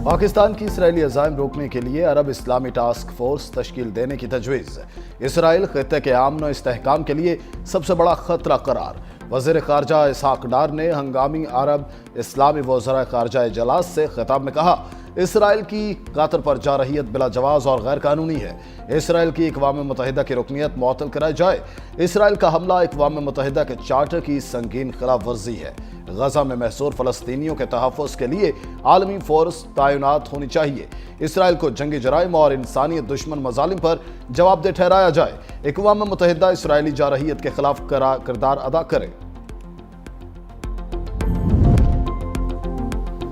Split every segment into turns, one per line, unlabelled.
पाकिस्तान की इसराइली अज़ाइम रोकने के लिए अरब इस्लामी टास्क फोर्स तश्कील देने की तजवीज़। इसराइल खित्ते के अमन और इस्तेहकाम के लिए सबसे बड़ा खतरा करार। वज़ीर ख़ारजा इसहाक डार ने हंगामी अरब इस्लामी वज़राए ख़ारजा इजलास से खिताब में कहा, इसराइल की कतर पर जारहियत बिला जवाज़ और गैर कानूनी है। इसराइल की अक़वाम मुत्तहिदा की रुकनियत मुअत्तल कराई जाए। इसराइल का हमला अक़वाम मुत्तहिदा के चार्टर की संगीन खिलाफ वर्जी है। गजा में महसूर फ़लस्तीनियों के तहफ़्फ़ुज़ के लिए आलमी फोर्स तैनात होनी चाहिए। इसराइल को जंगी जराइम और इंसानियत दुश्मन मज़ालिम पर जवाबदेह ठहराया जाए। अक़वाम मुत्तहिदा इसराइली जारहियत के खिलाफ किरदार अदा करे।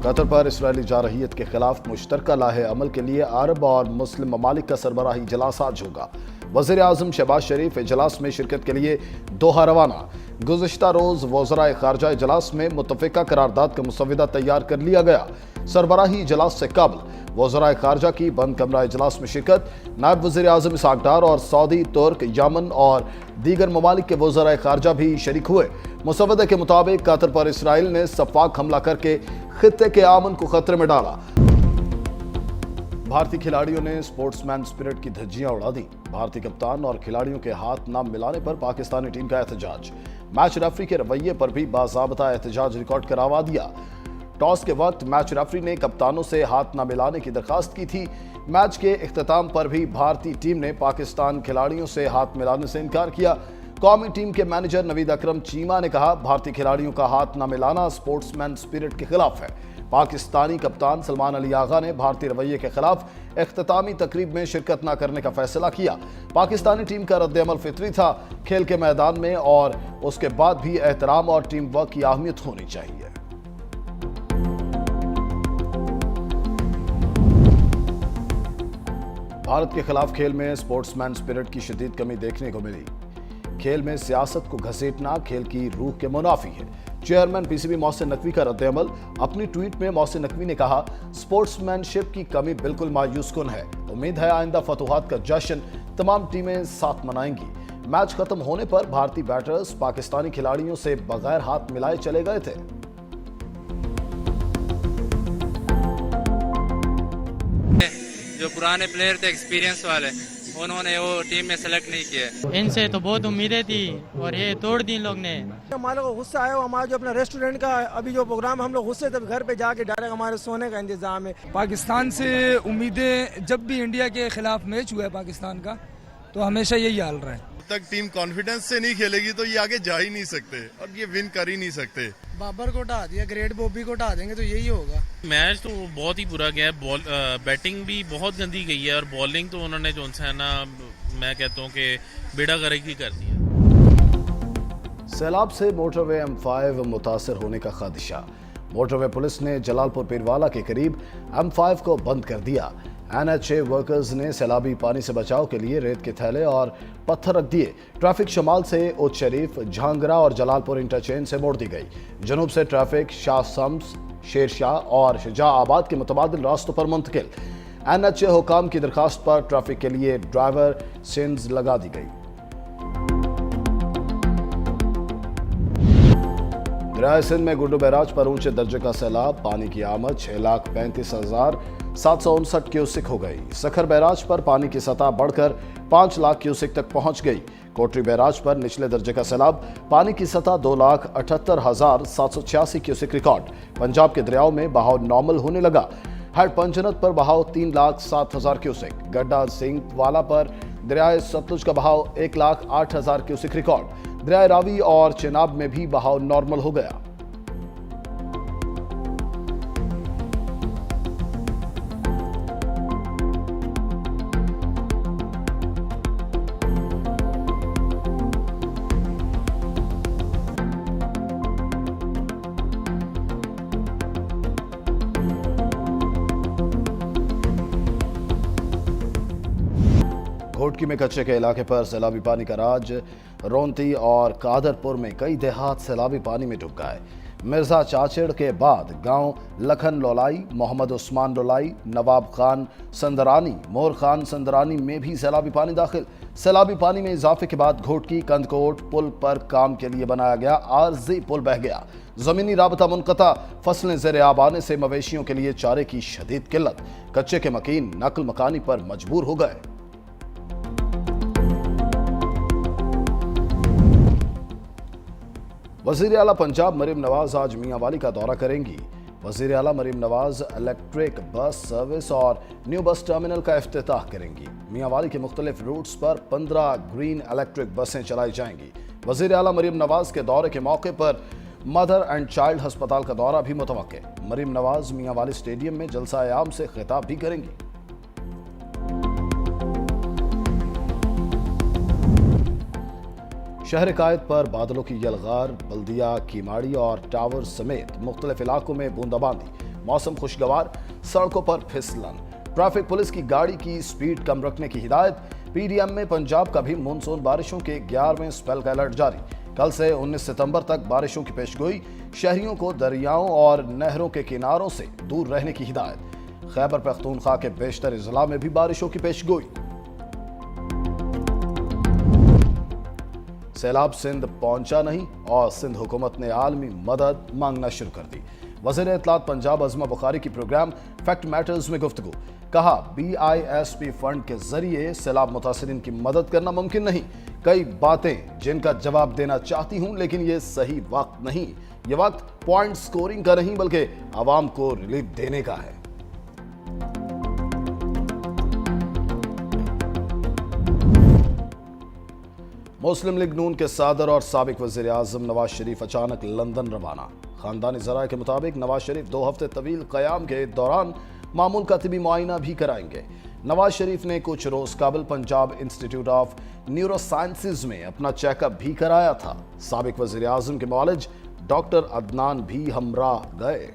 कतर पर इसराइली जारहियत के खिलाफ मुश्तरका लाहे अमल के लिए अरब और मुस्लिम ममालिक का सरबराही इजलास आज होगा। वज़ीर आज़म शहबाज शरीफ इजलास में शिरकत के लिए दोहा रवाना। गुज़िश्ता रोज़ वज़राए ख़ारजा इजलास में मुत्तफ़िका करारदाद का मुसव्वदा तैयार कर लिया गया। सरबराही इजलास से कबल वज़राए ख़ारजा की बंद कमरा इजलास में शिरकत। नायब वज़ीर आज़म इसहाक डार और सऊदी, तुर्क, यमन और दीगर ममालिक के वज़राए ख़ारजा भी शरीक हुए। मुसव्वदे के मुताबिक कतर पर इसराइल ने सफ़ाक हमला करके खित्ते के अमन को खतरे में डाला। भारतीय खिलाड़ियों ने स्पोर्ट्समैन स्पिरिट की धज्जियां उड़ा दी। भारतीय कप्तान और खिलाड़ियों के हाथ न मिलाने पर पाकिस्तानी टीम का एहतजाज। मैच रेफरी के रवैये पर भी बाज़ाब्ता एहतजाज रिकॉर्ड करवा दिया। टॉस के वक्त मैच रेफरी ने कप्तानों से हाथ न मिलाने की दरखास्त की थी। मैच के इख्तिताम पर भी भारतीय टीम ने पाकिस्तान खिलाड़ियों से हाथ मिलाने से इनकार किया। कौमी टीम के मैनेजर नवीद अकरम चीमा ने कहा, भारतीय खिलाड़ियों का हाथ न मिलाना स्पोर्ट्समैन स्पिरिट के खिलाफ है। पाकिस्तानी कप्तान सलमान अली आगा ने भारतीय रवैये के खिलाफ इख्तितामी तकरीब में शिरकत न करने का फैसला किया। पाकिस्तानी टीम का रद्द-ए-अमल फितरी था। खेल के मैदान में और उसके बाद भी एहतराम और टीम वर्क की अहमियत होनी चाहिए। भारत के खिलाफ खेल में स्पोर्ट्समैन स्पिरिट की शदीद कमी देखने को मिली। खेल में सियासत को घसीटना खेल की रूह के मुनाफी है। चेयरमैन पीसीबी मोहसिन नकवी का रद्द-ए-अमल। अपनी ट्वीट में मोहसिन नकवी ने कहा, स्पोर्ट्समैनशिप की कमी बिल्कुल मायूस कुन है। उम्मीद है आइंदा फतूहात का जश्न तमाम टीमें साथ मनाएंगी। मैच खत्म होने पर भारतीय बैटर्स पाकिस्तानी खिलाड़ियों से बगैर हाथ मिलाए चले गए थे।
जो पुराने प्लेयर थे, एक्सपीरियंस वाले, उन्होंने वो टीम में सेलेक्ट नहीं किए।
इनसे तो बहुत उम्मीदें थी और ये तोड़ दी इन लोग ने।
हमारे को गुस्सा आया। हमारा जो अपना रेस्टोरेंट का अभी जो प्रोग्राम, हम लोग गुस्से तब घर पे जाके डायरेक्ट हमारे सोने का इंतजाम है।
पाकिस्तान से उम्मीदें, जब भी इंडिया के खिलाफ मैच हुआ है पाकिस्तान का, तो हमेशा यही हाल रहा है।
जब तक टीम कॉन्फिडेंस से नहीं खेलेगी तो ये आगे जा ही नहीं सकते और ये विन कर ही नहीं सकते।
बाबर को हटा दिया, ग्रेट बॉबी को हटा देंगे तो यही होगा।
मैच तो बहुत ही बुरा गया है। बैटिंग भी बहुत गंदी गई है और बॉलिंग तो उन्होंने जो है ना, मैं कहता हूँ कि बेड़ा गर्क ही कर दिया।
सैलाब से मोटरवे M5 मुतासर होने का खदशा। मोटरवे पुलिस ने जलालपुर पीरवाला के करीब M5 को बंद कर दिया। NHA वर्कर्स ने सैलाबी पानी से बचाव के लिए रेत के थैले और पत्थर रख दिए। ट्रैफिक शमाल से उच्च शरीफ, झांगरा और जलालपुर इंटरचेंज से मोड़ दी गई। जनूब से ट्रैफिक शाह शम्स, शेरशाह और शाहआबाद के मुतबादिल रास्तों पर मुंतकिल। NHA हुकाम की दरखास्त पर ट्रैफिक के लिए ड्राइवर सिंड्स लगा दी गई। दरिया सिंध में गुड्डू बैराज पर ऊंचे दर्जे का सैलाब। पानी की आमद 6,35,759 क्यूसिक हो गई। सखर बैराज पर पानी की सतह बढ़कर 5 लाख क्यूसिक तक पहुंच गई। कोटरी बैराज पर निचले दर्जे का सैलाब। पानी की सतह 2,78,786 क्यूसिक रिकॉर्ड। पंजाब के दरियाओं में बहाव नॉर्मल होने लगा। हेड पंचनत पर बहाव 3,07,000 क्यूसिक। गड्डा सिंह वाला पर दरियाए सतलुज का बहाव 1,08,000 क्यूसिक रिकॉर्ड। दरियाए रावी और चेनाब में भी बहाव नॉर्मल हो गया। घोटकी में कच्चे के इलाके पर सैलाबी पानी का राज। रोंती और कादरपुर में कई देहात सैलाबी पानी में डूब गए। मिर्जा चाचेड़ के बाद गांव लखन लोलाई, मोहम्मद उस्मान लोलाई, नवाब खान संदरानी, मोर खान संदरानी में भी सैलाबी पानी दाखिल। सैलाबी पानी में इजाफे के बाद घोटकी कंदकोट पुल पर काम के लिए बनाया गया आरजी पुल बह गया। जमीनी राबता मुनक़ता, फसलें ज़ेर आब आने से मवेशियों के लिए चारे की शदीद किल्लत। कच्चे के मकीन नकल मकानी पर मजबूर हो गए। वज़ीर आला पंजाब मरीम नवाज आज मियांवाली का दौरा करेंगी। वज़ीर आला Maryam Nawaz electric bus service और न्यू बस टर्मिनल का इफ्तिताह करेंगी। मियांवाली के मुख्तलिफ रूट्स पर 15 ग्रीन इलेक्ट्रिक बसें चलाई जाएंगी। वज़ीर आला मरीम नवाज के दौरे के मौके पर मदर एंड चाइल्ड अस्पताल का दौरा भी मुतवक्के। मरीम नवाज मियांवाली स्टेडियम में जलसा आम से खिताब भी करेंगी। शहर कायद पर बादलों की यलगार, बल्दिया, कीमाड़ी और टावर समेत मुख्तलिफ इलाकों में बूंदाबांदी। मौसम खुशगवार, सड़कों पर फिसलन। ट्रैफिक पुलिस की गाड़ी की स्पीड कम रखने की हिदायत। पीडीएम में पंजाब का भी मानसून बारिशों के 11वें स्पेल का अलर्ट जारी। कल से 19 सितंबर तक बारिशों की पेशगोई। शहरियों को दरियाओं और नहरों के किनारों से दूर रहने की हिदायत। खैबर पख्तूनख्वा के बेशतर अजला में भी बारिशों की पेशगोई। सैलाब सिंध पहुंचा नहीं और सिंध हुकूमत ने आलमी मदद मांगना शुरू कर दी। वज़ीर इत्तलात पंजाब अज़मा बुखारी की प्रोग्राम फैक्ट मैटर्स में गुफ्तगू। कहा, BISP फंड के जरिए सैलाब मुतासिरीन की मदद करना मुमकिन नहीं। कई बातें जिनका जवाब देना चाहती हूं, लेकिन ये सही वक्त नहीं। ये वक्त पॉइंट स्कोरिंग का नहीं बल्कि आवाम को रिलीफ देने का है। मुस्लिम लीग नून के सदर और साबिक वज़ीर आज़म नवाज शरीफ अचानक लंदन रवाना। खानदानी ज़राए के मुताबिक नवाज शरीफ 2 हफ्ते तवील क़याम के दौरान मामूल का तिबी मुआयना भी कराएंगे। नवाज शरीफ ने कुछ रोज काबल Punjab institute of neuro sciences में अपना चेकअप भी कराया था। साबिक वज़ीर आज़म के मुआलिज डॉक्टर अदनान भी हमराह गए।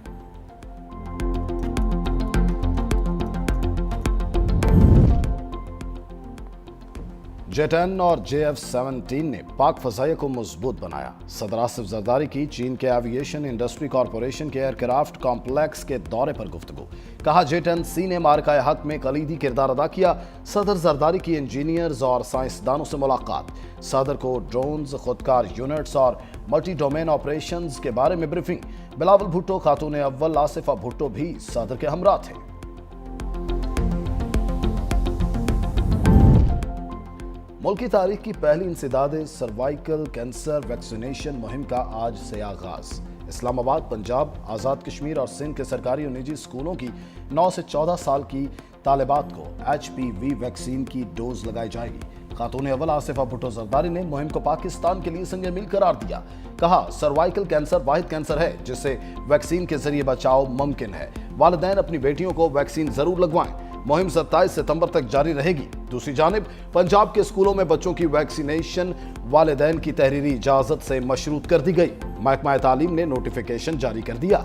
J-10 और JF-17 ने पाक फ़ज़ाइया को मजबूत बनाया। सदर आसिफ ज़रदारी की चीन के एविएशन इंडस्ट्री कॉरपोरेशन के एयरक्राफ्ट कॉम्प्लेक्स के दौरे पर गुफ्तगू। कहा, J-10C ने मारका हक में कलीदी किरदार अदा किया। सदर ज़रदारी की इंजीनियर्स और साइंसदानों से मुलाकात। सदर को ड्रोन्स, खुदकार यूनिट्स और मल्टी डोमेन ऑपरेशंस के बारे में ब्रीफिंग। बिलावल भुट्टो, खातून अव्वल आसिफा भुट्टो भी सदर के हमरा थे। मुल्क की तारीख की पहली इंसदाद सर्वाइकल कैंसर वैक्सीनेशन मुहिम का आज से आगाज। इस्लामाबाद, पंजाब, आज़ाद कश्मीर और सिंध के सरकारी और निजी स्कूलों की 9 से 14 साल की तालिबात को HPV वैक्सीन की डोज लगाई जाएगी। खातून अव्वल आसिफा भुट्टो ज़रदारी ने मुहिम को पाकिस्तान के लिए संग मील करार दिया। कहा, सर्वाइकल कैंसर वाहिद कैंसर है जिससे वैक्सीन के जरिए बचाव मुमकिन है। वालिदैन अपनी बेटियों को वैक्सीन जरूर लगवाएं। मुहिम 27 सितंबर तक जारी रहेगी। दूसरी जानिब पंजाब के स्कूलों में बच्चों की वैक्सीनेशन वालिदैन की तहरीरी इजाजत से मशरूत कर दी गई। महकमा तालीम ने नोटिफिकेशन जारी कर दिया।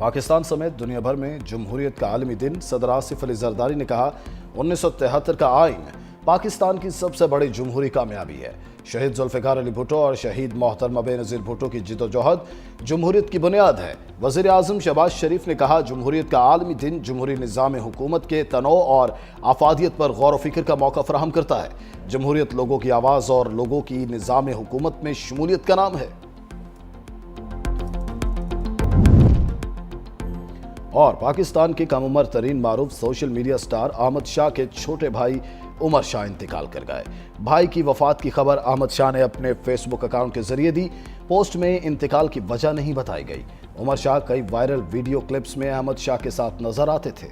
पाकिस्तान समेत दुनिया भर में जमहूरियत का आलमी दिन। सदर आसिफ अली जरदारी ने कहा, 1973 का आइन पाकिस्तान की सबसे बड़ी जमहूरी कामयाबी है। शहीद जुल्फ़िकार अली भुट्टो और शहीद मोहतरमा बेनज़ीर भुट्टो की जिद्दोजहद जमहूरियत की बुनियाद है। वज़ीर आज़म शहबाज शरीफ ने कहा, जमहूरियत का आलमी दिन जमहूरी निज़ाम हुकूमत के तनों और आफादियत पर गौर व फिक्र का मौका फराहम करता है। जमहूरियत लोगों की आवाज़ और लोगों की निज़ाम हुकूमत में शमूलियत का नाम है। और पाकिस्तान के कम उम्र तरीन मारूफ social media star Ahmed Shah के छोटे भाई उमर शाह इंतकाल कर गए। भाई की वफात की खबर अहमद शाह ने अपने फेसबुक अकाउंट के जरिए दी। पोस्ट में इंतकाल की वजह नहीं बताई गई। उमर शाह कई वायरल वीडियो क्लिप्स में अहमद शाह के साथ नजर आते थे।